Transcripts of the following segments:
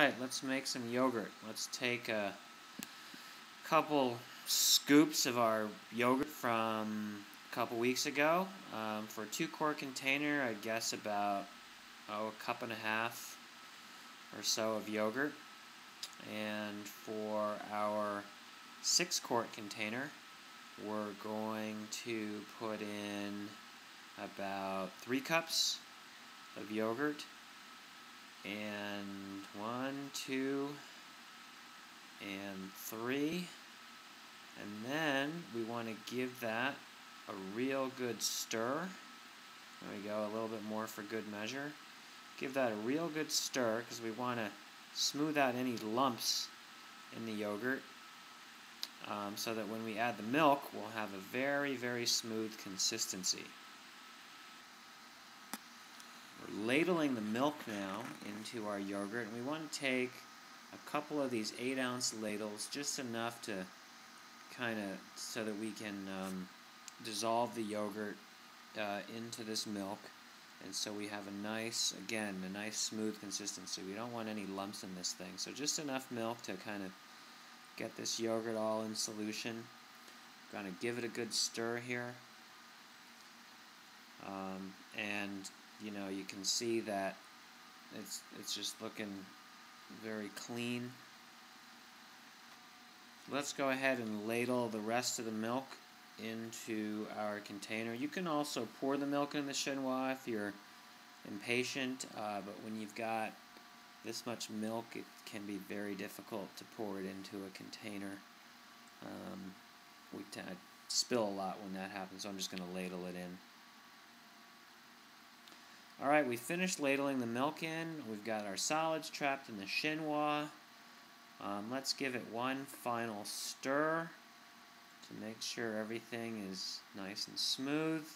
Alright, let's make some yogurt. Let's take a couple scoops of our yogurt from a couple weeks ago. For a 2-quart container, I'd guess about a cup and a half or so of yogurt. And for our 6-quart container, we're going to put in about 3 cups of yogurt. And 1, 2, and 3. And then we want to give that a real good stir. There we go, a little bit more for good measure. Give that a real good stir because we want to smooth out any lumps in the yogurt so that when we add the milk, we'll have a very, very smooth consistency. We're ladling the milk now into our yogurt, and we want to take a couple of these 8-ounce ladles, just enough to so that we can dissolve the yogurt into this milk, and so we have a nice smooth consistency. We don't want any lumps in this thing, so just enough milk to kind of get this yogurt all in solution. Going to give it a good stir here, and you can see that it's just looking very clean. Let's go ahead and ladle the rest of the milk into our container. You can also pour the milk in the chinois if you're impatient, but when you've got this much milk, it can be very difficult to pour it into a container. We tend to spill a lot when that happens, so I'm just going to ladle it in. Alright, we finished ladling the milk in. We've got our solids trapped in the chinois. Let's give it one final stir to make sure everything is nice and smooth.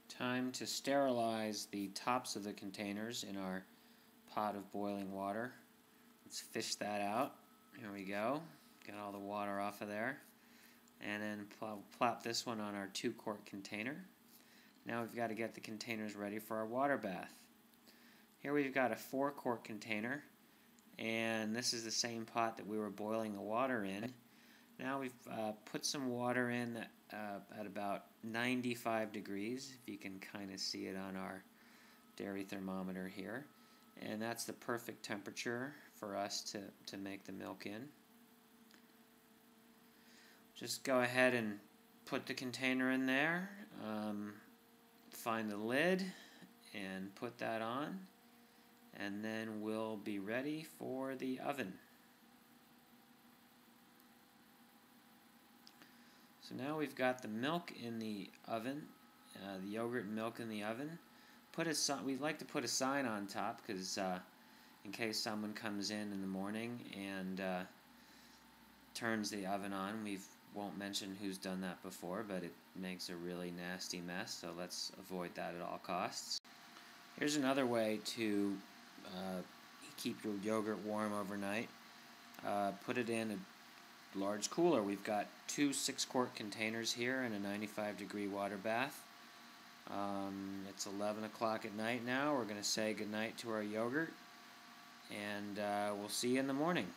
Time to sterilize the tops of the containers in our pot of boiling water. Let's fish that out. Here we go. Get all the water off of there. And then plop this one on our 2-quart container. Now we've got to get the containers ready for our water bath. Here we've got a 4-quart container, and this is the same pot that we were boiling the water in. Now we've put some water in at about 95 degrees, if you can kind of see it on our dairy thermometer here. And that's the perfect temperature for us to make the milk in. Just go ahead and put the container in there, find the lid, and put that on, and then we'll be ready for the oven. So now we've got the milk in the oven, the yogurt and milk in the oven. We'd like to put a sign on top because in case someone comes in the morning and turns the oven on, we won't mention who's done that before, but it makes a really nasty mess, so let's avoid that at all costs. Here's another way to keep your yogurt warm overnight. Put it in a large cooler. We've got 2 6-quart containers here and a 95-degree water bath. It's 11 o'clock at night now. We're going to say goodnight to our yogurt, and we'll see you in the morning.